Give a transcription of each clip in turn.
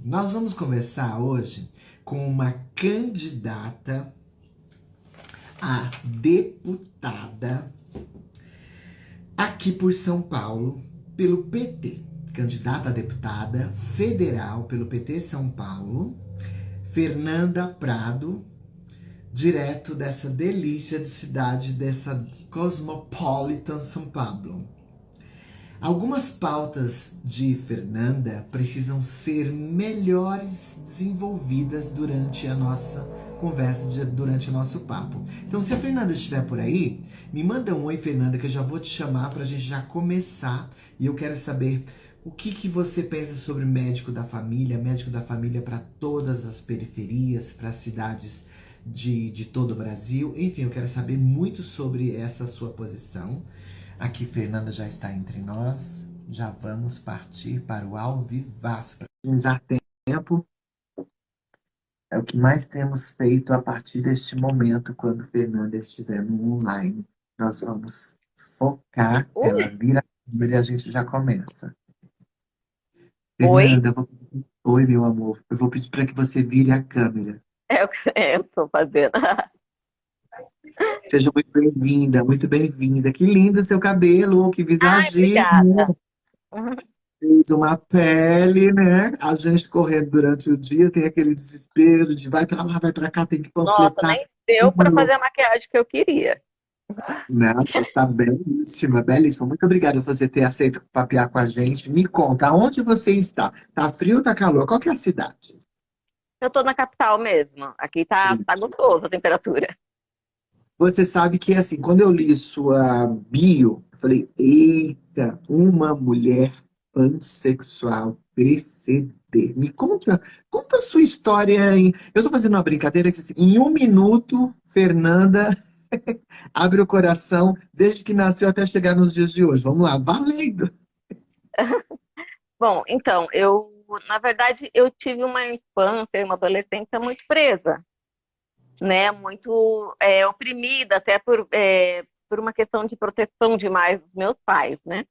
Nós vamos conversar hoje com uma candidata a deputada aqui por São Paulo, pelo PT. Candidata a deputada federal pelo PT São Paulo, Fernanda Prado, direto dessa delícia de cidade, dessa cosmopolitan São Paulo. Algumas pautas de Fernanda precisam ser melhores desenvolvidas durante a nossa conversa, durante o nosso papo. Então, se a Fernanda estiver por aí, me manda um oi, Fernanda, que eu já vou te chamar para a gente já começar. E eu quero saber o que você pensa sobre médico da família para todas as periferias, para as cidades de todo o Brasil. Enfim, eu quero saber muito sobre essa sua posição. Aqui, Fernanda já está entre nós. Já vamos partir para o ao vivaço. Para otimizar tempo, é o que mais temos feito a partir deste momento, quando Fernanda estiver no online. Nós vamos focar, ela Ui, vira a câmera e a gente já começa. oi, Fernanda, oi, meu amor. Eu vou pedir para que você vire a câmera. é o que eu estou fazendo. Seja muito bem-vinda, muito bem-vinda. Que lindo seu cabelo, que Ai, obrigada. visagismo. Uhum. Fez uma pele, né? A gente correndo durante o dia tem aquele desespero de vai pra lá, vai pra cá, tem que Nossa, panfletar. nem deu para fazer a maquiagem que eu queria. Não, está belíssima, belíssima. Muito obrigada por você ter aceito papear com a gente. Me conta, aonde você está? Tá frio ou tá calor? Qual que é a cidade? Eu estou na capital mesmo. Aqui tá gostoso a temperatura. Você sabe que, assim, quando eu li sua bio, eu falei, eita, uma mulher pansexual PCD. Conta a sua história em... Eu tô fazendo uma brincadeira que, assim, em um minuto, Fernanda abre o coração desde que nasceu até chegar nos dias de hoje. Vamos lá, valendo! Bom, então, na verdade, eu tive uma infância e uma adolescência muito presa, né? Muito oprimida, até por uma questão de proteção demais dos meus pais, né?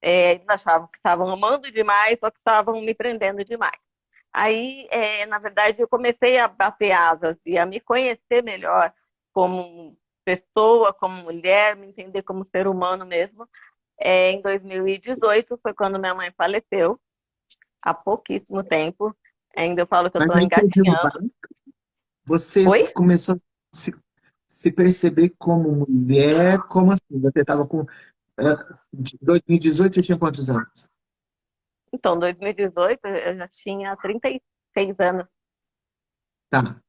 Eles achavam que estavam amando demais, só que estavam me prendendo demais. Aí, na verdade, eu comecei a bater asas e a me conhecer melhor como pessoa, como mulher, me entender como ser humano mesmo. Em 2018 foi quando minha mãe faleceu, há pouquíssimo tempo. Ainda eu falo que eu Mas estou eu entendi o engatinhando. básico. Você Oi? começou a se perceber como mulher, como assim? Você estava com... de 2018, você tinha quantos anos? Então, 2018 eu já tinha 36 anos. Tá.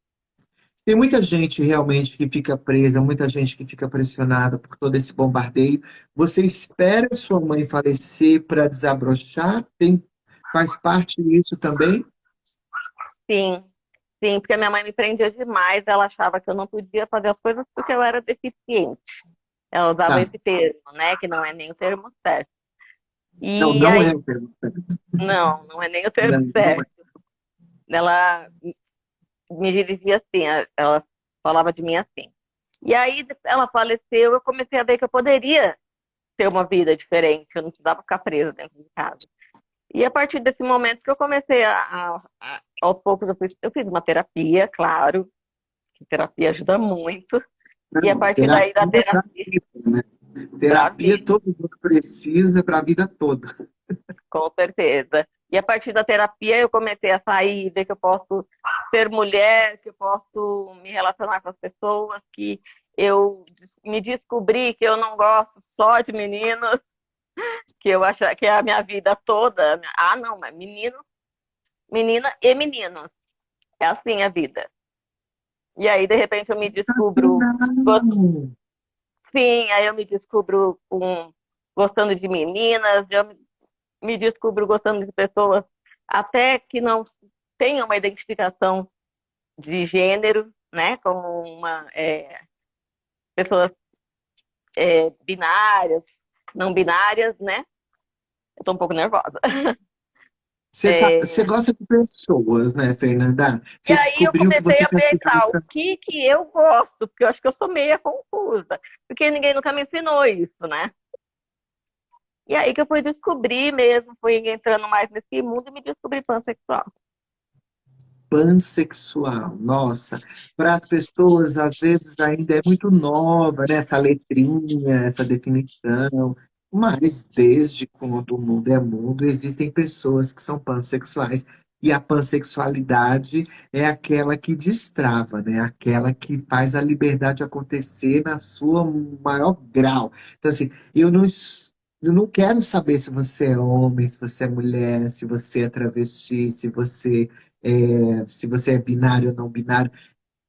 Tem muita gente realmente que fica presa, muita gente que fica pressionada por todo esse bombardeio. Você espera sua mãe falecer para desabrochar? Faz parte disso também? Sim, sim, porque minha mãe me prendia demais. Ela achava que eu não podia fazer as coisas porque eu era deficiente. Ela usava Tá. esse termo, né? Que não é nem o termo certo. Não, E não aí, é o termo certo. não é nem o termo Não, não é. certo. Ela me dizia assim, ela falava de mim assim. E aí ela faleceu, eu comecei a ver que eu poderia ter uma vida diferente, eu não precisava ficar presa dentro de casa. E a partir desse momento que eu comecei aos poucos, eu fiz uma terapia, claro, que terapia ajuda muito. E a Não, partir daí da terapia para terapia, vida, né? para Terapia vida. todo mundo precisa para a vida toda. Com certeza. E a partir da terapia eu comecei a sair, ver que eu posso ser mulher, que eu posso me relacionar com as pessoas, que me descobri que eu não gosto só de meninos, que eu acho que é a minha vida toda. Ah, não, mas menina e meninos. É assim a vida. E aí, de repente, eu me descubro, gosto- Sensacional! sim, aí eu me descubro gostando de meninas, me descubro gostando de pessoas até que não tenham uma identificação de gênero, né? Como pessoas binárias, não binárias, né? Eu tô um pouco nervosa. Você gosta de pessoas, né, Fernanda? E Você aí eu descobriu que comecei você a pensar o precisa. que eu gosto, porque eu acho que eu sou meia confusa, porque ninguém nunca me ensinou isso, né? E aí que eu fui descobrir mesmo, fui entrando mais nesse mundo e me descobri pansexual. pansexual. Nossa, para as pessoas, às vezes, ainda é muito nova, né? Essa letrinha, essa definição. Mas desde quando o mundo é mundo, existem pessoas que são pansexuais. E a pansexualidade é aquela que destrava, né? Aquela que faz a liberdade acontecer na sua maior grau. Então, assim, eu não quero saber se você é homem, se você é mulher, se você é travesti, se você é binário ou não binário.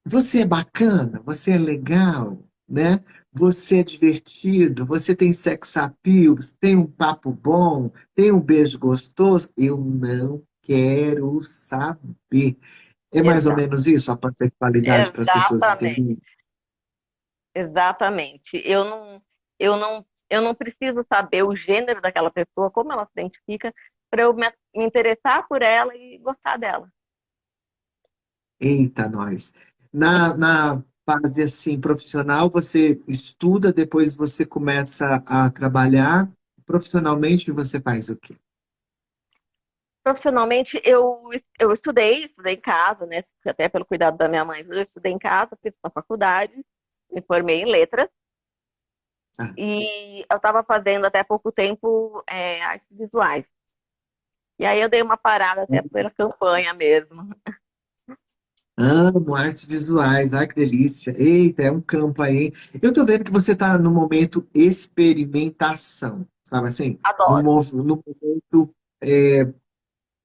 Você é bacana, você é legal, né? Você é divertido, você tem sex appeal, você tem um papo bom, tem um beijo gostoso. Eu não quero saber. É mais ou Exa- menos isso, a pansexualidade para as pessoas exatamente, entenderem? exatamente. Eu não preciso saber o gênero daquela pessoa, como ela se identifica, para eu me interessar por ela e gostar dela. Eita, nós. Na fase assim profissional, você estuda, depois você começa a trabalhar. Profissionalmente, você faz o quê? Profissionalmente, eu estudei em casa, né? Até pelo cuidado da minha mãe, eu estudei em casa, fiz uma faculdade, me formei em letras Ah, e eu estava fazendo até pouco tempo artes visuais. E aí eu dei uma parada até pela campanha mesmo. amo artes visuais, ai que delícia. Eita, é um campo aí, hein? Eu tô vendo que você tá no momento experimentação, sabe assim? Adoro. No momento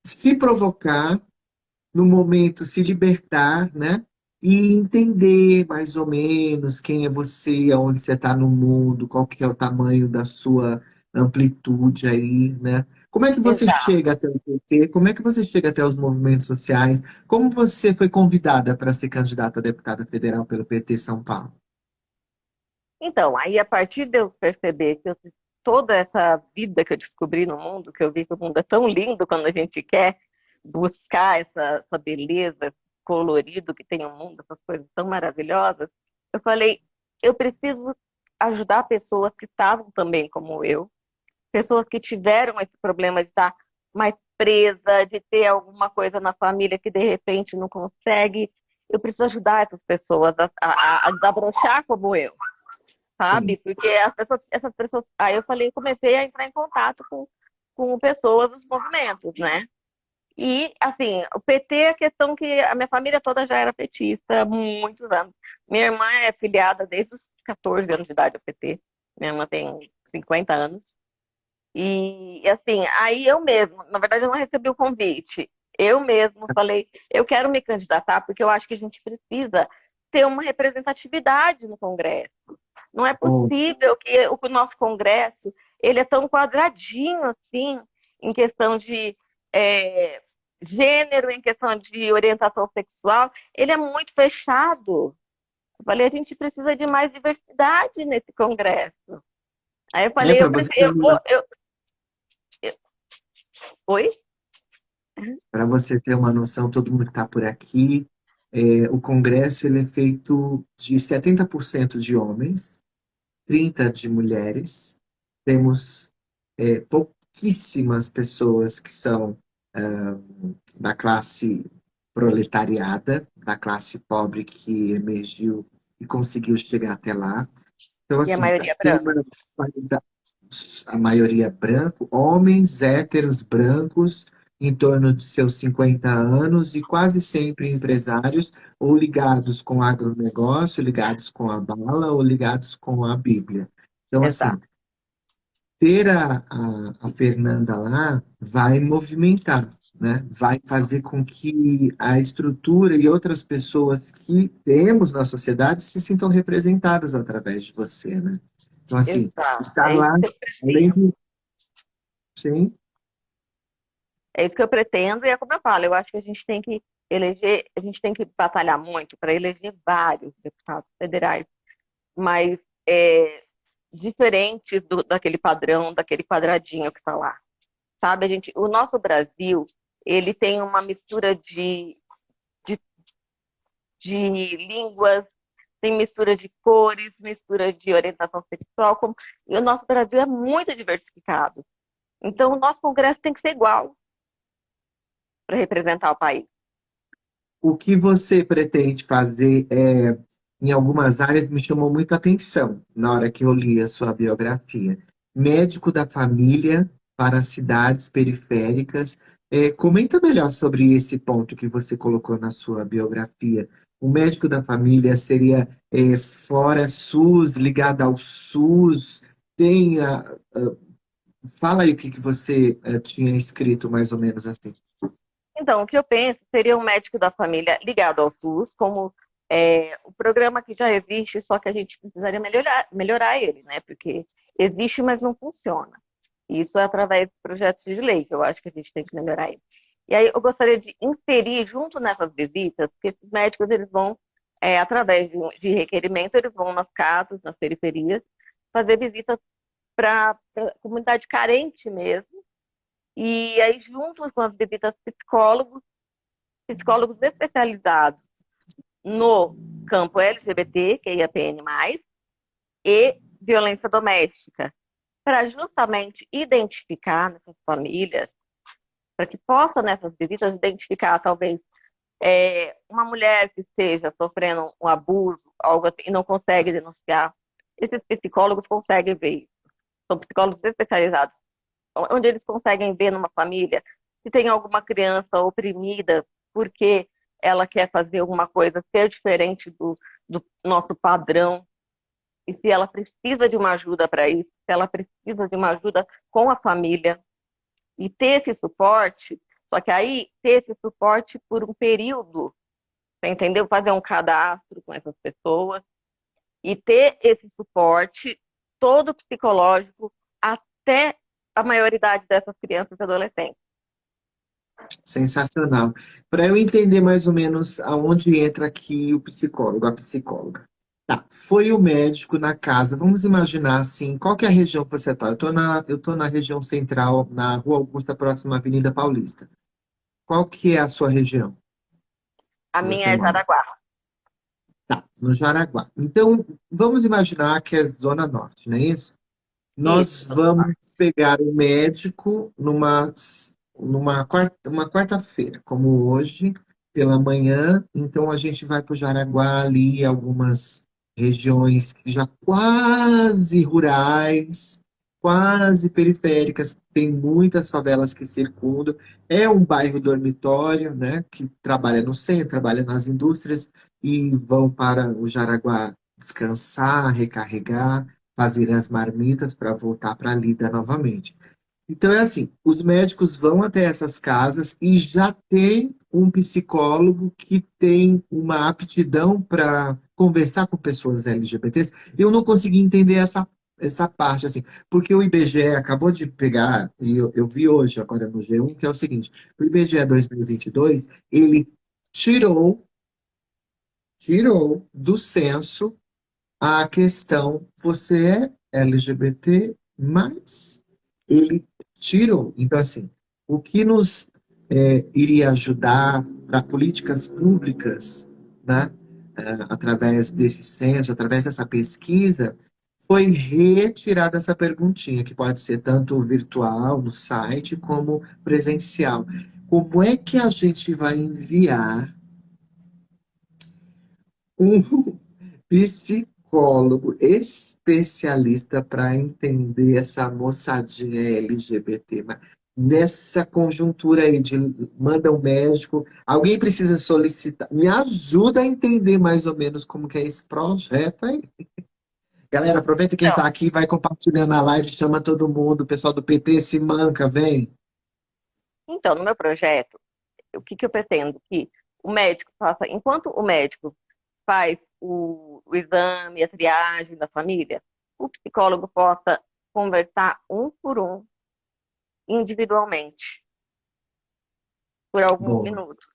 se provocar, no momento se libertar, né? E entender mais ou menos quem é você, aonde você está no mundo, qual que é o tamanho da sua amplitude aí, né? Como é que você Exato. chega até o PT? Como é que você chega até os movimentos sociais? Como você foi convidada para ser candidata a deputada federal pelo PT São Paulo? Então, aí a partir de eu perceber que toda essa vida que eu descobri no mundo, que eu vi que o mundo é tão lindo quando a gente quer buscar essa beleza, esse colorido que tem o mundo, essas coisas tão maravilhosas, eu falei, eu preciso ajudar pessoas que estavam também como eu, pessoas que tiveram esse problema de estar mais presa, de ter alguma coisa na família que de repente não consegue. Eu preciso ajudar essas pessoas a desabrochar como eu, sabe? Sim. Porque essas pessoas. Aí eu falei, comecei a entrar em contato com pessoas dos movimentos, né? E, assim, o PT é a questão que a minha família toda já era petista há muitos anos. Minha irmã é filiada desde os 14 anos de idade ao PT. Minha irmã tem 50 anos. E, assim, aí eu mesmo, na verdade, eu não recebi o convite. Eu mesmo falei, eu quero me candidatar porque eu acho que a gente precisa ter uma representatividade no Congresso. Não é Oh, possível que o nosso Congresso ele é tão quadradinho assim, em questão de é, gênero, em questão de orientação sexual, ele é muito fechado. Eu falei, a gente precisa de mais diversidade nesse Congresso. Aí eu é falei, para você ter eu- oi? para você ter uma noção, todo mundo que está por aqui, o Congresso ele é feito de 70% de homens, 30 de mulheres. Temos pouquíssimas pessoas que são da classe proletariada, da classe pobre que emergiu e conseguiu chegar até lá. Então, E a assim, maioria tem branca. uma qualidade, a maioria branco, homens héteros brancos em torno de seus 50 anos e quase sempre empresários ou ligados com agronegócio, ligados com a bala ou ligados com a Bíblia. Então, assim, Exato. ter a Fernanda lá vai movimentar, né? Vai fazer com que a estrutura e outras pessoas que temos na sociedade se sintam representadas através de você, né? Então, assim, Exato. estar É isso lá, que eu além preciso. de, sim, É isso que eu pretendo, e é como eu falo, eu acho que a gente tem que eleger, a gente tem que batalhar muito para eleger vários deputados federais, mas diferentes daquele padrão, daquele quadradinho que está lá. Sabe, o nosso Brasil, ele tem uma mistura de, de línguas, tem mistura de cores, mistura de orientação sexual, e o nosso Brasil é muito diversificado. Então, o nosso Congresso tem que ser igual para representar o país. o que você pretende fazer em algumas áreas me chamou muita atenção na hora que eu li a sua biografia. Médico da família para cidades periféricas. Comenta melhor sobre esse ponto que você colocou na sua biografia. O médico da família seria fora SUS, ligado ao SUS? Tem fala aí o que que você tinha escrito mais ou menos assim. Então, o que eu penso seria um médico da família ligado ao SUS, como o programa que já existe, só que a gente precisaria melhorar ele, né? Porque existe, mas não funciona. Isso é através de projetos de lei, que eu acho que a gente tem que melhorar ele. E aí eu gostaria de inserir junto nessas visitas, que esses médicos eles vão, através de requerimento, eles vão nas casas, nas periferias, fazer visitas para a comunidade carente mesmo. E aí, junto com as visitas psicólogos especializados no campo LGBT, que é IAPN+, e violência doméstica, para justamente identificar nessas famílias, para que possa nessas visitas identificar talvez uma mulher que esteja sofrendo um abuso, algo assim, e não consegue denunciar. Esses psicólogos conseguem ver isso. São psicólogos especializados, onde eles conseguem ver numa família se tem alguma criança oprimida porque ela quer fazer alguma coisa ser diferente do nosso padrão, e se ela precisa de uma ajuda para isso, se ela precisa de uma ajuda com a família, e ter esse suporte, só que aí ter esse suporte por um período, você entendeu? Fazer um cadastro com essas pessoas e ter esse suporte todo psicológico até a maioridade dessas crianças e adolescentes. Sensacional. Para eu entender mais ou menos aonde entra aqui o psicólogo, a psicóloga. Tá, foi o médico na casa. Vamos imaginar assim, qual que é a região que você está? Eu tô na região central, na Rua Augusta, próxima à Avenida Paulista. Qual que é a sua região A que você minha é mora? Jaraguá. Tá, no Jaraguá. Então, vamos imaginar que é Zona Norte, não é isso? Isso, Nós vamos pegar o médico uma quarta-feira, como hoje, pela manhã. Então a gente vai para o Jaraguá ali, algumas regiões que já quase rurais, quase periféricas, tem muitas favelas que circundam. É um bairro dormitório, né? Que trabalha no centro, trabalha nas indústrias e vão para o Jaraguá descansar, recarregar, fazer as marmitas para voltar para a lida novamente. Então é assim, os médicos vão até essas casas e já tem um psicólogo que tem uma aptidão para conversar com pessoas LGBTs. Eu não consegui entender essa parte, assim, porque o IBGE acabou de pegar, e eu vi hoje, agora no G1, que é o seguinte, o IBGE 2022, ele tirou, tirou do censo a questão, você é LGBT, mas ele tirou. Então, assim, o que nos iria ajudar para políticas públicas, né, através desse censo, através dessa pesquisa, foi retirar essa perguntinha, que pode ser tanto virtual, no site, como presencial. Como é que a gente vai enviar um psicólogo especialista para entender essa moçadinha LGBT, mas nessa conjuntura aí de manda um médico, alguém precisa solicitar, me ajuda a entender mais ou menos como que é esse projeto aí. Galera, aproveita quem então, está aqui, vai compartilhando a live, chama todo mundo, o pessoal do PT se manca, vem. então, no meu projeto, o que que eu pretendo? Que o médico faça, enquanto o médico faz o exame, a triagem da família, o psicólogo possa conversar um por um, individualmente, por alguns Boa. minutos.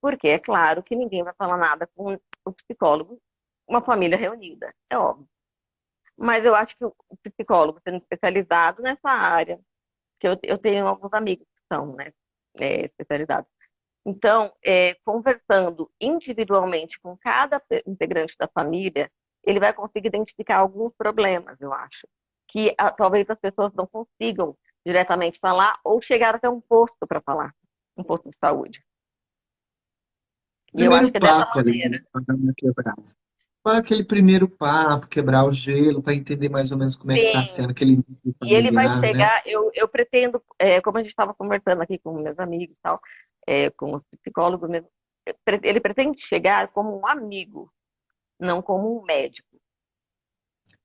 Porque é claro que ninguém vai falar nada com o psicólogo, uma família reunida, é óbvio. Mas eu acho que o psicólogo, sendo especializado nessa área, que eu tenho alguns amigos que são, né, especializados. Então, conversando individualmente com cada integrante da família, ele vai conseguir identificar alguns problemas, eu acho, que talvez as pessoas não consigam diretamente falar ou chegar até um posto para falar, um posto de saúde. E eu acho Primeiro que é dessa papo ali, maneira. para dar uma quebrada. Qual é aquele primeiro papo, quebrar o gelo, para entender mais ou menos como é que está Sim. sendo aquele núcleo E ele vai familiar, né? chegar, eu pretendo, como a gente estava conversando aqui com meus amigos e tal, com os psicólogos mesmo, ele pretende chegar como um amigo, não como um médico,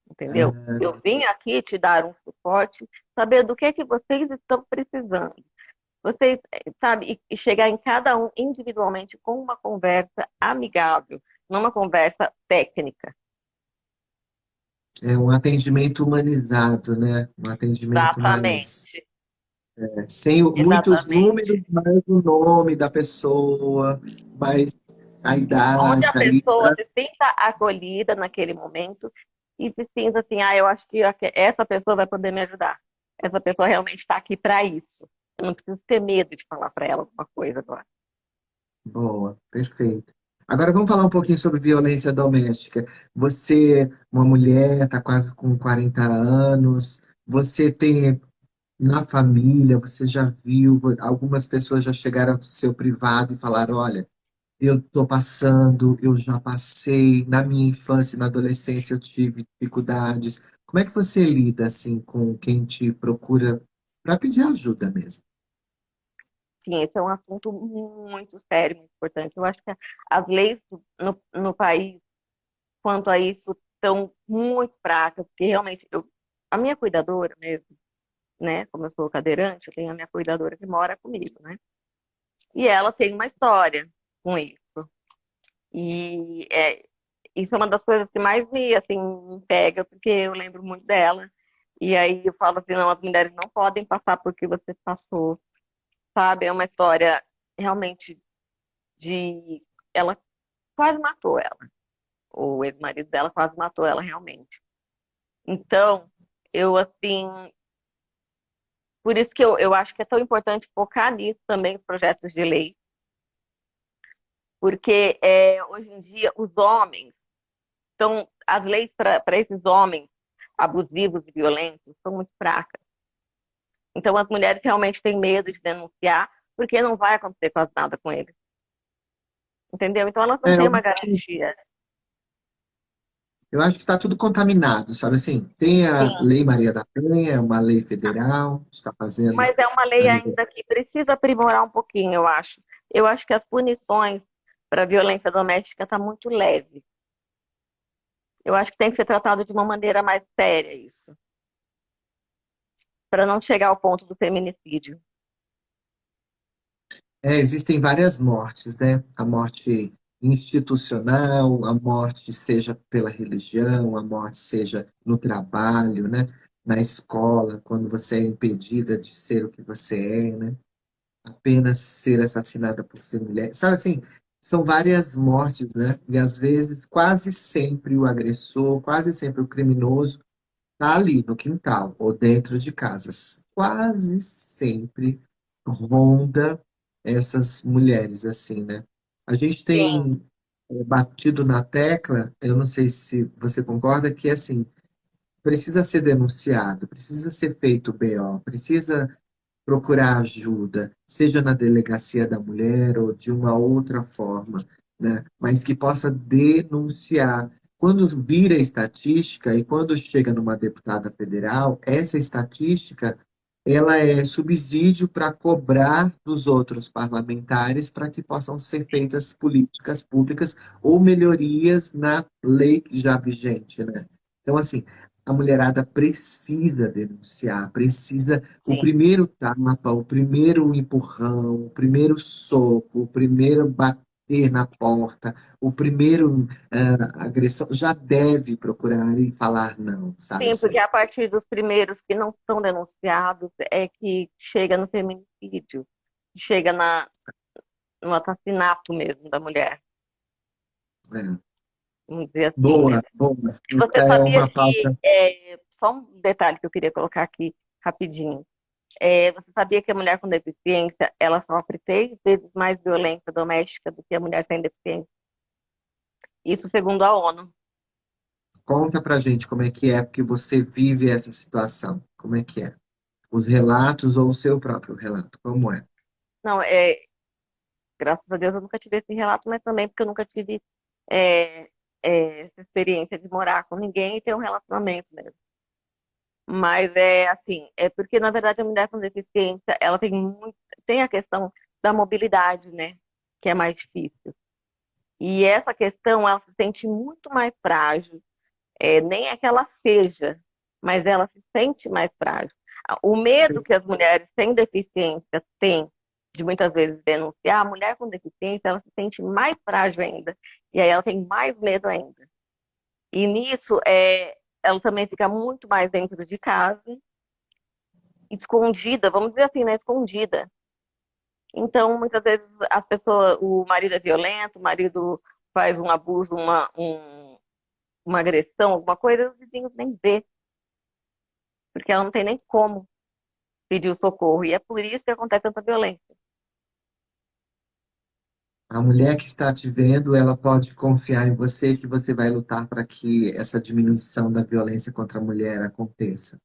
entendeu? Eu vim aqui te dar um suporte, saber do que vocês estão precisando. Vocês, sabe, e chegar em cada um individualmente com uma conversa amigável, não uma conversa técnica. É um atendimento humanizado, né? Um atendimento mais Exatamente, sem muitos números, exatamente. mas o nome da pessoa, mais a Onde a idade ali. pessoa se sinta acolhida naquele momento e se sinta assim, ah, eu acho que essa pessoa vai poder me ajudar. Essa pessoa realmente está aqui para isso. Eu não preciso ter medo de falar para ela alguma coisa agora. Boa, perfeito. Agora vamos falar um pouquinho sobre violência doméstica. Você, uma mulher, está quase com 40 anos, você tem na família, você já viu, algumas pessoas já chegaram ao seu privado e falaram, olha, eu estou passando, eu já passei, na minha infância e na adolescência eu tive dificuldades. Como é que você lida assim com quem te procura para pedir ajuda mesmo? Sim, esse é um assunto muito sério, muito importante. Eu acho que as leis no país, quanto a isso, estão muito fracas, porque realmente a minha cuidadora mesmo, né, como eu sou cadeirante, eu tenho a minha cuidadora que mora comigo, né? E ela tem uma história com isso. E isso é uma das coisas que mais me, assim, me pega, porque eu lembro muito dela. E aí eu falo assim, não, as mulheres não podem passar por que você passou, sabe? É uma história realmente de... Ela quase matou ela. O ex-marido dela quase matou ela, realmente. Então, eu, assim... Por isso que eu acho que é tão importante focar nisso também, os projetos de lei, porque hoje em dia os homens então, as leis para esses homens abusivos e violentos são muito fracas. Então, as mulheres realmente têm medo de denunciar, porque não vai acontecer quase nada com eles. Entendeu? Então, elas não É, têm eu uma garantia. eu acho que está tudo contaminado, sabe assim? Tem a Sim, Lei Maria da Penha, uma lei federal, está fazendo mas é uma a lei nível. ainda que precisa aprimorar um pouquinho, eu acho. Eu acho que as punições para violência doméstica estão muito leve. Eu acho que tem que ser tratado de uma maneira mais séria isso, para não chegar ao ponto do feminicídio. Existem várias mortes, né? A morte institucional, a morte seja pela religião, a morte seja no trabalho, né? Na escola, quando você é impedida de ser o que você é, né? Apenas ser assassinada por ser mulher. Sabe assim, são várias mortes, né? E às vezes, quase sempre o agressor, quase sempre o criminoso está ali no quintal ou dentro de casas. Quase sempre ronda essas mulheres assim, né? A gente Sim, tem batido na tecla, eu não sei se você concorda, que assim, precisa ser denunciado, precisa ser feito o BO, precisa procurar ajuda, seja na delegacia da mulher ou de uma outra forma, né? Mas que possa denunciar. Quando vira estatística e quando chega numa deputada federal, essa estatística ela é subsídio para cobrar dos outros parlamentares para que possam ser feitas políticas públicas ou melhorias na lei já vigente, né? Então, assim, a mulherada precisa denunciar, precisa o sim. primeiro tapa, o primeiro empurrão, o primeiro soco, o primeiro bater na porta, o primeiro agressão, já deve procurar e falar não, sabe Sim, porque assim? a partir dos primeiros que não são denunciados é que chega no feminicídio, chega no assassinato mesmo da mulher, É. vamos dizer assim. Boa, boa. Você Essa é sabia uma que, pauta. só um detalhe que eu queria colocar aqui rapidinho, você sabia que a mulher com deficiência, ela sofre 3 vezes mais violência doméstica do que a mulher sem deficiência? Isso segundo a ONU. Conta pra gente como é que você vive essa situação. Como é que é? Os relatos ou o seu próprio relato, como é? Não, Graças a Deus eu nunca tive esse relato, mas também porque eu nunca tive é, essa experiência de morar com ninguém e ter um relacionamento mesmo. Mas é assim, é porque na verdade a mulher com deficiência, ela tem muito, tem a questão da mobilidade, né? Que é mais difícil. E essa questão, ela se sente muito mais frágil. Nem é que ela seja, mas ela se sente mais frágil. O medo Sim. que as mulheres sem deficiência têm de muitas vezes denunciar, a mulher com deficiência, ela se sente mais frágil ainda. E aí ela tem mais medo ainda. E nisso, ela também fica muito mais dentro de casa, escondida, vamos dizer assim, né? Escondida. Então, muitas vezes as pessoas, o marido é violento, o marido faz um abuso, uma agressão, alguma coisa, os vizinhos nem vê, porque ela não tem nem como pedir o socorro. E é por isso que acontece tanta violência. A mulher que está te vendo, ela pode confiar em você que você vai lutar para que essa diminuição da violência contra a mulher aconteça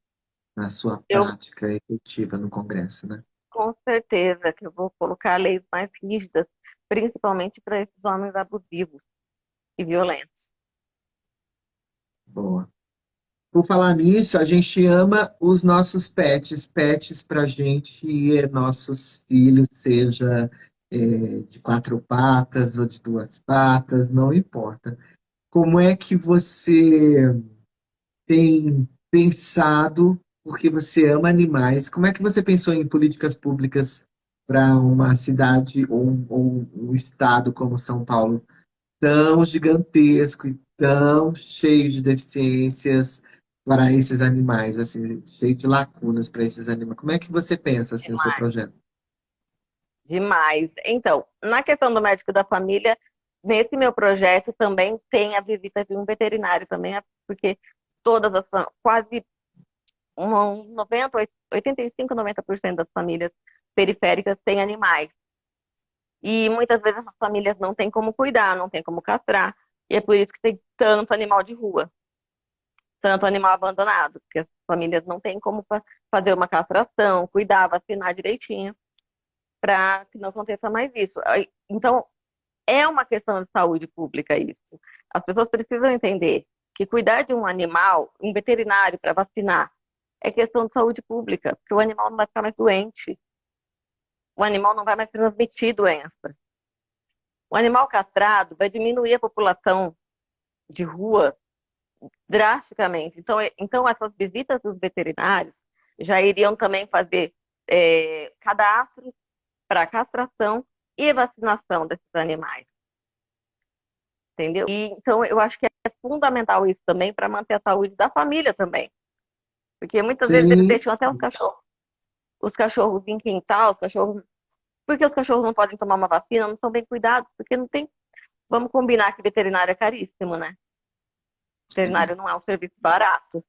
na sua Eu, prática efetiva no Congresso, né? com certeza, que eu vou colocar leis mais rígidas, principalmente para esses homens abusivos e violentos. Boa. Por falar nisso, a gente ama os nossos pets. Pets para a gente é nossos filhos, seja de quatro patas ou de duas patas, não importa. Como é que você tem pensado, porque você ama animais, como é que você pensou em políticas públicas para uma cidade ou um estado como São Paulo, tão gigantesco e tão cheio de deficiências para esses animais, assim, cheio de lacunas para esses animais? Como é que você pensa assim o seu Demais, projeto? demais. Então, na questão do médico da família, nesse meu projeto também tem a visita de um veterinário também, porque quase 90, 85, 90% das famílias periféricas têm animais. E muitas vezes essas famílias não têm como cuidar, não têm como castrar. E é por isso que tem tanto animal de rua, tanto animal abandonado, porque as famílias não têm como fazer uma castração, cuidar, vacinar direitinho, para que não aconteça mais isso. Então, é uma questão de saúde pública isso. As pessoas precisam entender que cuidar de um animal, um veterinário para vacinar, é questão de saúde pública, porque o animal não vai ficar mais doente, o animal não vai mais transmitir doença. O animal castrado vai diminuir a população de rua drasticamente. Então essas visitas dos veterinários já iriam também fazer cadastros para castração e vacinação desses animais, entendeu? Então eu acho que é fundamental isso também para manter a saúde da família também, porque muitas vezes eles Sim, deixam até os cachorros em quintal, porque os cachorros não podem tomar uma vacina, não são bem cuidados, porque não tem. Vamos combinar que veterinário é caríssimo, né? Veterinário não é um serviço barato.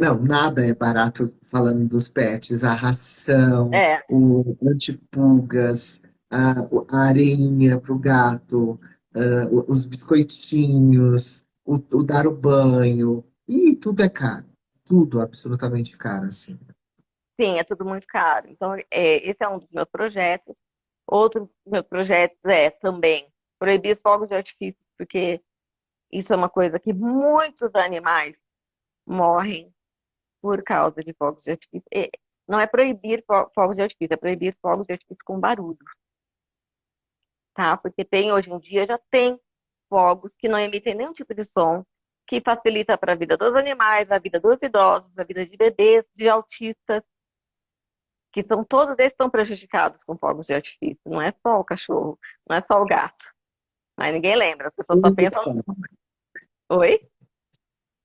Não, nada é barato falando dos pets, a ração, É, o antipulgas, a areinha para o gato, os biscoitinhos, o dar o banho, e tudo é caro, tudo absolutamente caro, assim. sim, é tudo muito caro. Então, esse é um dos meus projetos. Outro dos meus projetos é também proibir os fogos de artifício, porque isso é uma coisa que muitos animais morrem por causa de fogos de artifício. Não é proibir fogos de artifício, é proibir fogos de artifício com barulho, tá? Porque hoje em dia já tem fogos que não emitem nenhum tipo de som, que facilita para a vida dos animais, a vida dos idosos, a vida de bebês, de autistas, que são todos eles estão prejudicados com fogos de artifício. Não é só o cachorro, não é só o gato. Mas ninguém lembra, as pessoas só pensam. Oi?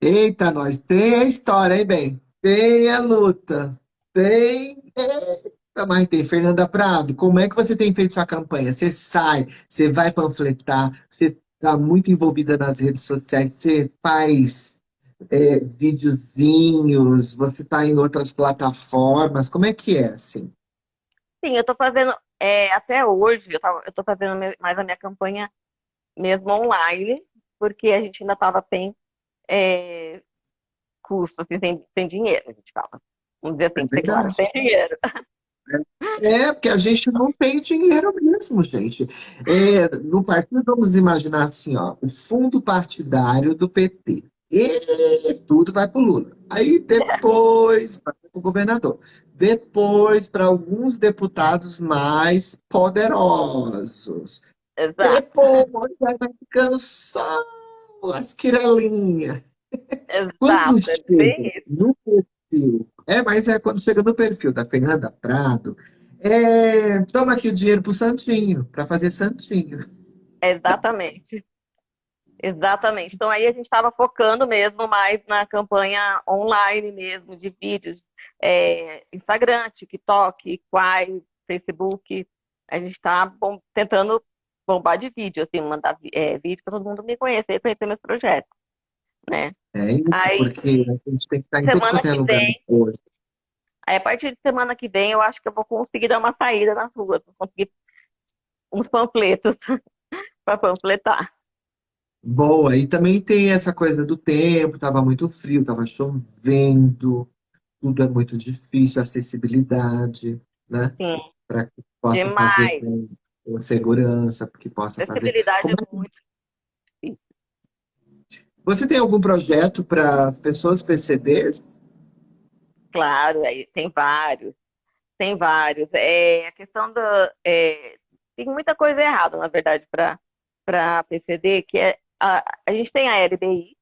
Eita, nós, tem a história, hein, bem? Tem a luta, tem. Eita, mas tem. Fernanda Prado, como é que você tem feito sua campanha? Você sai, você vai panfletar, você está muito envolvida nas redes sociais, você faz videozinhos, você está em outras plataformas, como é que é, assim? Sim, eu estou fazendo, até hoje, eu tô fazendo mais a minha campanha mesmo online, porque a gente ainda estava sem é, custo, assim, sem dinheiro. A gente estava, vamos dizer É assim, bem claro, verdade. sem dinheiro. Porque a gente não tem dinheiro mesmo, gente. No partido, vamos imaginar assim, ó, o fundo partidário do PT. E tudo vai para o Lula. Aí depois vai para o governador. Depois para alguns deputados mais poderosos. Exato, Depois vai ficando só as quiralinhas. Quando exato, é chega bem isso. no perfil, mas quando chega no perfil da Fernanda Prado, toma aqui o dinheiro pro Santinho, para fazer Santinho. Exatamente. Exatamente. Então aí a gente estava focando mesmo mais na campanha online mesmo, de vídeos, Instagram, TikTok, Quai, Facebook. A gente está tentando bombar de vídeo, assim, mandar vídeo para todo mundo me conhecer meus projetos, né? É isso, Aí porque a gente tem que estar em tudo semana quanto é que lugar vem, hoje. aí a partir de semana que vem eu acho que eu vou conseguir dar uma saída nas ruas, vou conseguir uns panfletos para panfletar. Boa, e também tem essa coisa do tempo, tava muito frio, tava chovendo, tudo é muito difícil, acessibilidade, né? Sim, Para que possa fazer demais. com segurança, que possa fazer. Acessibilidade Como é é muito difícil. Você tem algum projeto para as pessoas PCDs? Claro, aí tem vários, tem vários. A questão tem muita coisa errada, na verdade, para PCD, que a gente tem a LBI,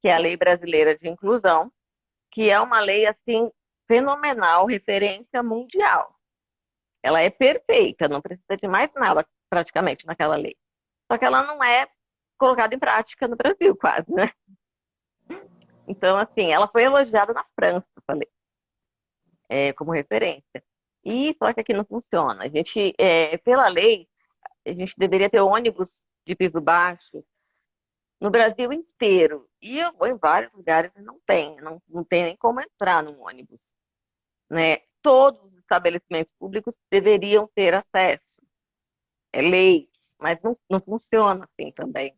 que é a Lei Brasileira de Inclusão, que é uma lei assim fenomenal, referência mundial. Ela é perfeita, não precisa de mais nada praticamente naquela lei. Só que ela não é colocada em prática no Brasil, quase, né? Então, assim, ela foi elogiada na França, essa lei, como referência. E só que aqui não funciona. A gente, pela lei, a gente deveria ter ônibus de piso baixo no Brasil inteiro. E eu vou em vários lugares e não tem, não tem nem como entrar no ônibus, né? Todos os estabelecimentos públicos deveriam ter acesso. É lei, mas não funciona assim também,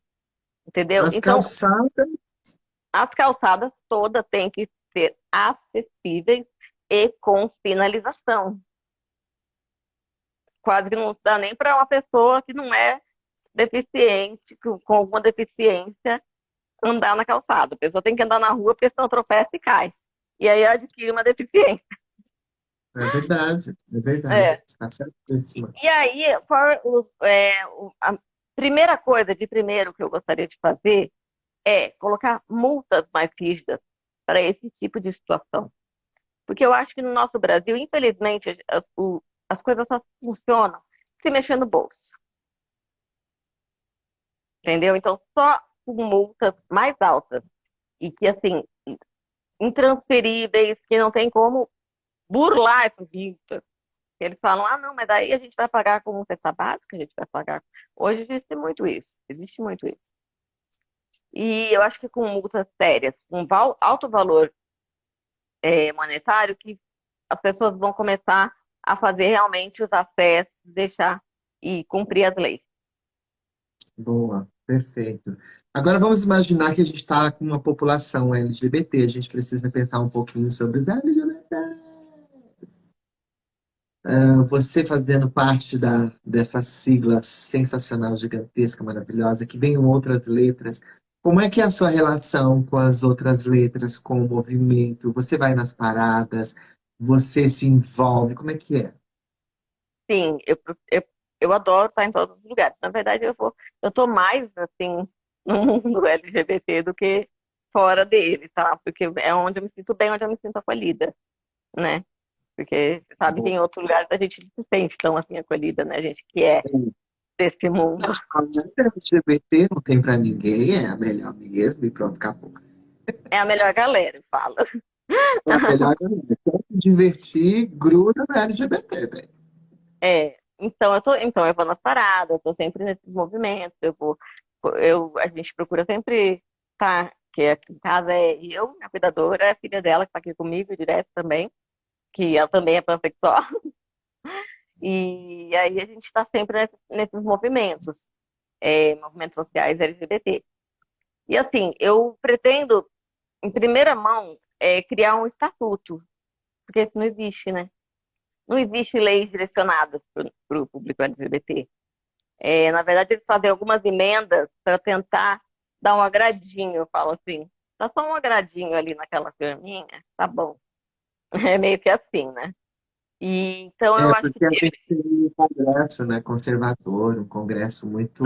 entendeu? As Então, calçadas, as calçadas todas têm que ser acessíveis e com sinalização. Quase que não dá nem para uma pessoa que não é deficiente, com alguma deficiência, andar na calçada. A pessoa tem que andar na rua porque senão tropeça e cai. E aí adquire uma deficiência. é verdade, É. está certíssima. E aí, a primeira coisa de primeiro que eu gostaria de fazer é colocar multas mais rígidas para esse tipo de situação. Porque eu acho que no nosso Brasil, infelizmente, as coisas só funcionam se mexer no bolso, entendeu? Então, só com multas mais altas e que, assim, intransferíveis, que não tem como burlar essas multas. Eles falam, ah, não, mas daí a gente vai pagar com cesta básica, a gente vai pagar. Hoje existe muito isso. E eu acho que com multas sérias, com alto valor monetário, que as pessoas vão começar a fazer realmente os acessos, deixar e cumprir as leis. Boa, perfeito. Agora vamos imaginar que a gente está com uma população LGBT, a gente precisa pensar um pouquinho sobre os LGBT. Você fazendo parte dessa sigla sensacional, gigantesca, maravilhosa, que vem em outras letras. Como é que é a sua relação com as outras letras, com o movimento? Você vai nas paradas? Você se envolve? Como é que é? Sim, eu adoro estar em todos os lugares. Na verdade, eu tô mais assim no mundo LGBT do que fora dele, tá? Porque é onde eu me sinto bem, onde eu me sinto acolhida, né? Porque, sabe, que em outros lugares a gente não se sente tão assim acolhida, né? A gente que é desse mundo. A LGBT não tem pra ninguém, é a melhor mesmo, e pronto, acabou. É a melhor galera, eu falo. É a melhor galera. Quer se divertir, gruda no LGBT, velho. Então eu vou nas paradas, eu tô sempre nesses movimentos, a gente procura sempre estar, que aqui em casa é eu, minha cuidadora, a filha dela que tá aqui comigo direto também, que ela também é pansexual, e aí a gente está sempre nesses movimentos, movimentos sociais LGBT. E assim, eu pretendo, em primeira mão, criar um estatuto, porque isso não existe, né? não existe leis direcionadas para o público LGBT. Na verdade, eles fazem algumas emendas para tentar dar um agradinho, eu falo assim, dá só um agradinho ali naquela firminha, tá bom. É meio que assim, né? E, então eu É, acho que porque a gente tem um congresso, né, conservador, um congresso tá. muito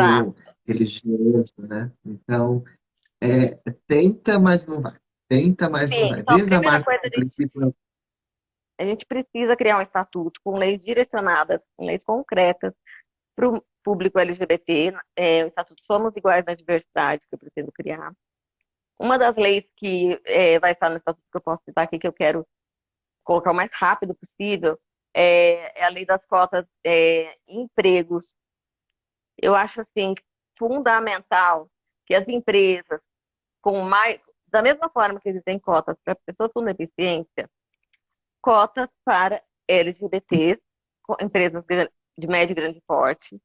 religioso, né? Então, tenta, mas não vai. Tenta, mas não Sim, vai. então a Desde a primeira marcha coisa do princípio, a gente precisa criar um estatuto com leis direcionadas, com leis concretas para o público LGBT, o Estatuto Somos Iguais na Diversidade, que eu pretendo criar. Uma das leis que vai estar no Estatuto que eu posso citar aqui, que eu quero colocar o mais rápido possível, é a lei das cotas em empregos. Eu acho, assim, fundamental que as empresas, com mais, da mesma forma que existem cotas para pessoas com deficiência, cotas para LGBTs, empresas de médio e grande porte,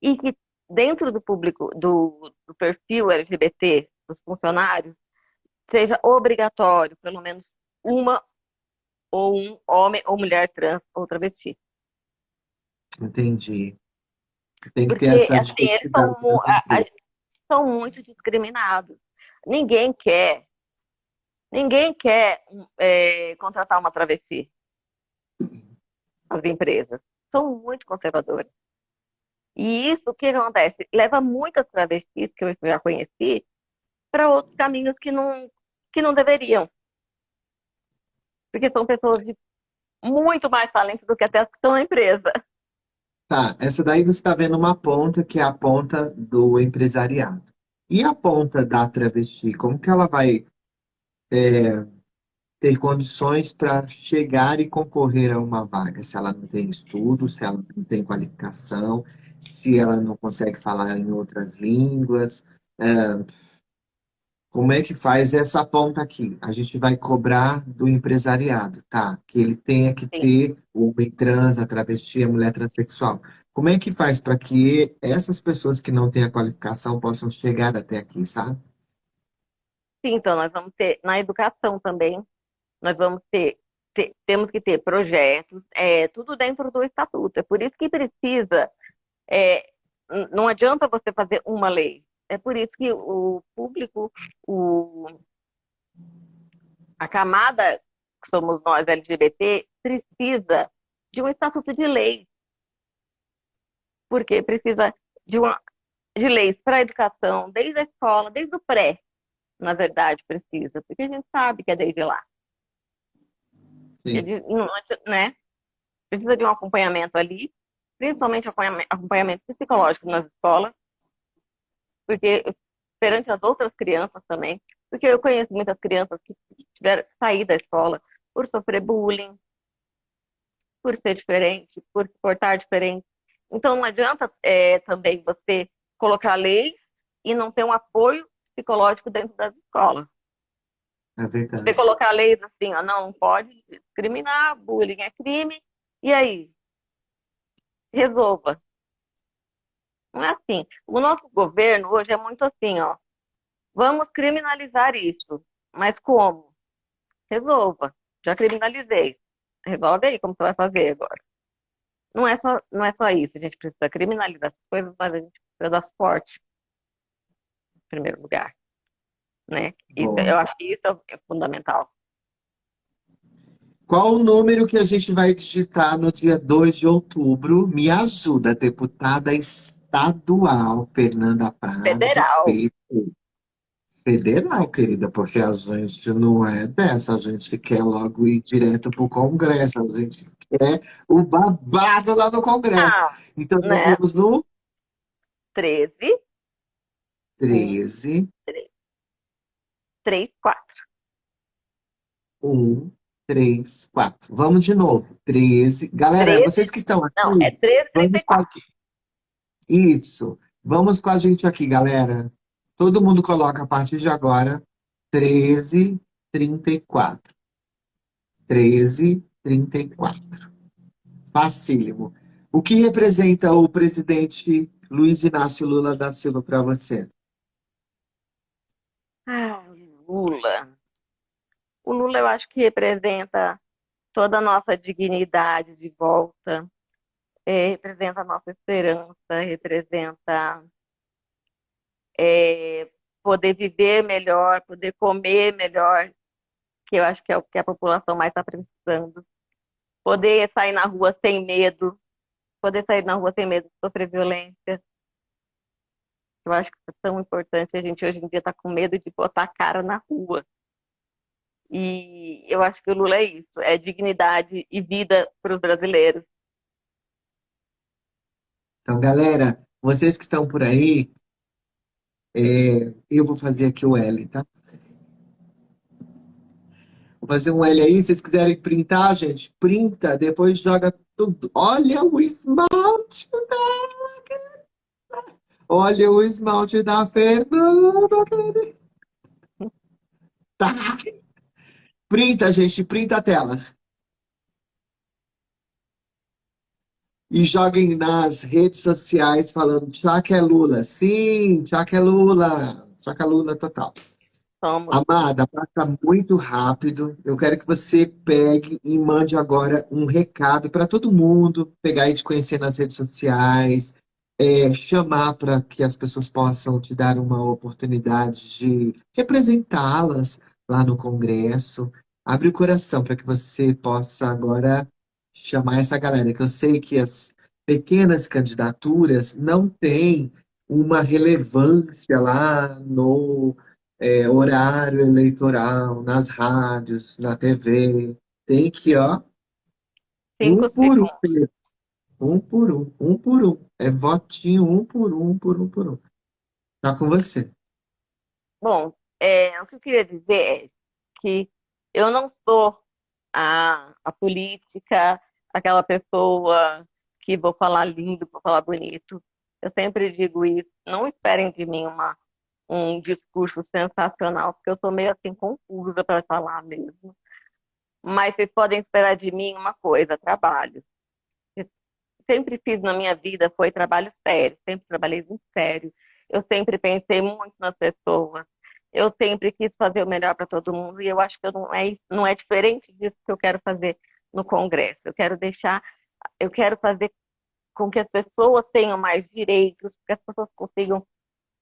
e que dentro do público, do perfil LGBT dos funcionários, seja obrigatório, pelo menos uma ou um homem ou mulher trans ou travesti. entendi. Tem que ter Porque, essa assim, eles diversidade nas empresas. são muito discriminados. Ninguém quer, ninguém quer contratar uma travesti, as empresas. São muito conservadoras. E isso, o que acontece? Leva muitas travestis, que eu já conheci, para outros caminhos que não deveriam. Porque são pessoas de muito mais talento do que até as que estão na empresa. Tá, essa daí você está vendo uma ponta que é a ponta do empresariado. E a ponta da travesti, como que ela vai ter condições para chegar e concorrer a uma vaga? Se ela não tem estudo, se ela não tem qualificação, se ela não consegue falar em outras línguas. é, Como é que faz essa ponta aqui? A gente vai cobrar do empresariado, tá? Que ele tenha que Sim, ter o homem trans, a travesti, a mulher transexual. Como é que faz para que essas pessoas que não têm a qualificação possam chegar até aqui, sabe? sim, então nós vamos ter na educação também, nós vamos temos que ter projetos, tudo dentro do estatuto. É por isso que precisa, é, não adianta você fazer uma lei. É por isso que o público, o, a camada que somos nós LGBT, precisa de um estatuto de lei, porque precisa de, de leis para a educação, desde a escola, desde o pré, na verdade, precisa, porque a gente sabe que é desde lá. Sim, Né? Precisa de um acompanhamento ali, principalmente acompanhamento psicológico nas escolas, porque perante as outras crianças também, porque eu conheço muitas crianças que tiveram que sair da escola por sofrer bullying, por ser diferente, por se portar diferente. Então não adianta também você colocar leis e não ter um apoio psicológico dentro das escolas. é Você verdade. colocar leis assim, ó, não pode discriminar, bullying é crime, e aí? Resolva. Não é assim. O nosso governo hoje é muito assim, ó. Vamos criminalizar isso. Mas como? Resolva. Já criminalizei. Resolve aí como você vai fazer agora. Não é só isso. A gente precisa criminalizar as coisas, mas a gente precisa dar suporte, em primeiro lugar, né? Isso, Bom. eu acho que isso é fundamental. Qual o número que a gente vai digitar no dia 2 de outubro? Me ajuda, deputada estadual Fernanda Prado, do Federal. PT. Federal, querida, porque a gente não é dessa, a gente quer logo ir direto para o Congresso, a gente quer o babado lá no Congresso. Ah, Então, nós né? vamos no 13, 1, 13, 3, 4. 1, 3, 4. Vamos de novo. 13. Galera, 13, vocês que estão não, é aqui, 13, vamos com a... 34. Isso. Vamos com a gente aqui, galera. Todo mundo coloca a partir de agora 13h34. 13h34. Facílimo. O que representa o presidente Luiz Inácio Lula da Silva para você? Ah, Lula. O Lula eu acho que representa. toda a nossa dignidade de volta, representa a nossa esperança, representa é, poder viver melhor, poder comer melhor, que eu acho que é o que a população mais está precisando. Poder sair na rua sem medo, poder sair na rua sem medo de sofrer violência. Eu acho que é tão importante. A gente hoje em dia está com medo de botar a cara na rua. E eu acho que o Lula é isso, é dignidade e vida para os brasileiros. Então, galera, vocês que estão por aí, eu vou fazer aqui o L, tá? Vou fazer um L aí, se vocês quiserem printar, gente, printa, depois joga tudo. Olha o esmalte da Fernanda, querida. Tá. Printa, gente, printa a tela. E joguem nas redes sociais falando Tchaca é Lula. Sim, Tchaca é Lula. Tchaca é Lula total. Somos. Amada, passa muito rápido. Eu quero que você pegue e mande agora um recado para todo mundo, pegar e te conhecer nas redes sociais, chamar para que as pessoas possam te dar uma oportunidade de representá-las lá no Congresso. Abre o coração para que você possa agora chamar essa galera, que eu sei que as pequenas candidaturas não têm uma relevância lá no horário eleitoral, nas rádios, na TV. Tem que, ó, um Cinco por um, segundos. Pedro. Um por um, um por um. É votinho, um por um, um por um, por um. Tá com você. Bom, o que eu queria dizer é que eu não sou a política, aquela pessoa que vou falar lindo, vou falar bonito. Eu sempre digo isso. Não esperem de mim um discurso sensacional, porque eu sou meio assim confusa para falar mesmo. Mas vocês podem esperar de mim uma coisa, trabalho. Sempre fiz na minha vida foi trabalho sério, sempre trabalhei muito sério. Eu sempre pensei muito nas pessoas. Eu sempre quis fazer o melhor para todo mundo e eu acho que eu não é diferente disso que eu quero fazer no Congresso. Eu quero fazer com que as pessoas tenham mais direitos, que as pessoas consigam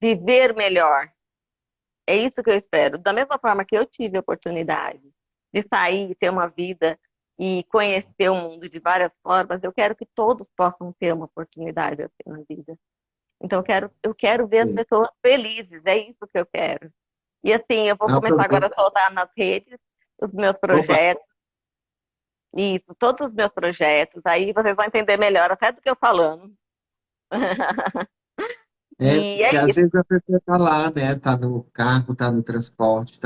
viver melhor. É isso que eu espero. Da mesma forma que eu tive a oportunidade de sair, ter uma vida e conhecer o mundo de várias formas, eu quero que todos possam ter uma oportunidade assim na vida. Então eu quero ver as Sim. pessoas felizes, é isso que eu quero. E assim, eu vou Não, começar problema. agora a soltar nas redes os meus Opa, projetos, isso, todos os meus projetos, aí vocês vão entender melhor até do que eu falando. E porque é às isso, vezes a pessoa tá lá, né? Tá no carro, tá no transporte,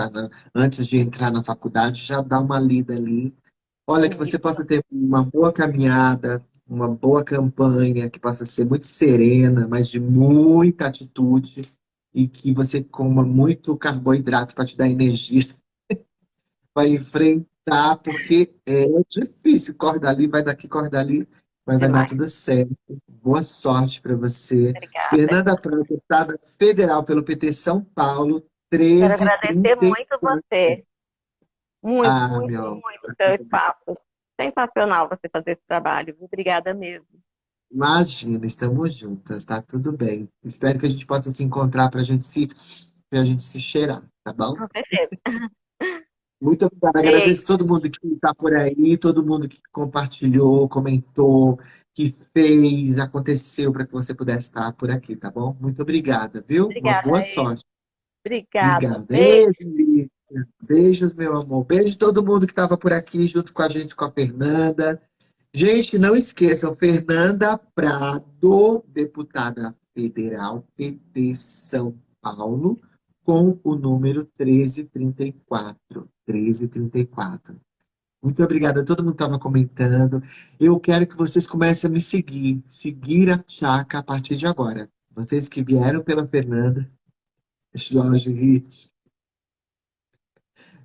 antes de entrar na faculdade, já dá uma lida ali. Olha, que você isso. possa ter uma boa caminhada, uma boa campanha, que possa ser muito serena, mas de muita atitude, e que você coma muito carboidrato para te dar energia para enfrentar, porque é difícil. Corre dali, vai daqui, corre dali, mas vai dar Demais. tudo certo. Boa sorte para você. Obrigada. Fernanda Prata, deputada federal pelo PT São Paulo, Quero agradecer 1334. muito você. Muito, Ah, muito, meu. muito o seu espaço. Sensacional você fazer esse trabalho. Obrigada mesmo. Imagina, estamos juntas, tá tudo bem. Espero que a gente possa se encontrar pra gente se cheirar, tá bom? Com certeza. Muito obrigado. Beijo. Agradeço todo mundo que está por aí, todo mundo que compartilhou, comentou, que fez, aconteceu para que você pudesse estar por aqui, tá bom? Muito obrigada, viu? Uma Obrigada. boa sorte. Obrigada. Obrigado. Beijo. Beijo, Lícia. Beijos, meu amor. Beijo todo mundo que estava por aqui junto com a gente, com a Fernanda. Gente, não esqueçam, Fernanda Prado, deputada federal, PT São Paulo, com o número 1334. 1334. Muito obrigada a todo mundo que estava comentando. Eu quero que vocês comecem a me seguir a Tchaca a partir de agora. Vocês que vieram pela Fernanda, Jorge Rich.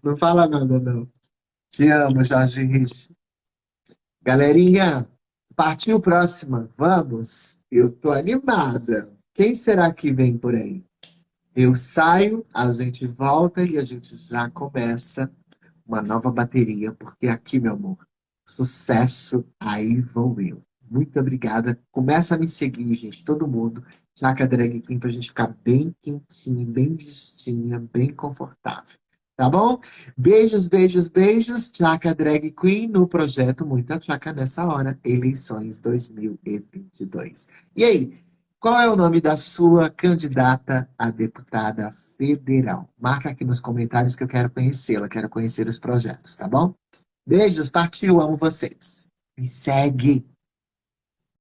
Não fala nada, não. Te amo, Jorge Rich. Galerinha, partiu próxima. Vamos. Eu tô animada. Quem será que vem por aí? Eu saio, a gente volta e a gente já começa uma nova bateria, porque aqui, meu amor, Sucesso, aí vou eu. Muito obrigada. Começa a me seguir, gente, todo mundo. Jaca Drag Queen, pra gente ficar bem quentinha, bem justinha, bem confortável. Tá bom? Beijos, beijos, beijos. Jaca Drag Queen no projeto Muita Jaca Nessa Hora, eleições 2022. E aí, qual é o nome da sua candidata a deputada federal? Marca aqui nos comentários que eu quero conhecê-la, quero conhecer os projetos, tá bom? Beijos, partiu, amo vocês. Me segue.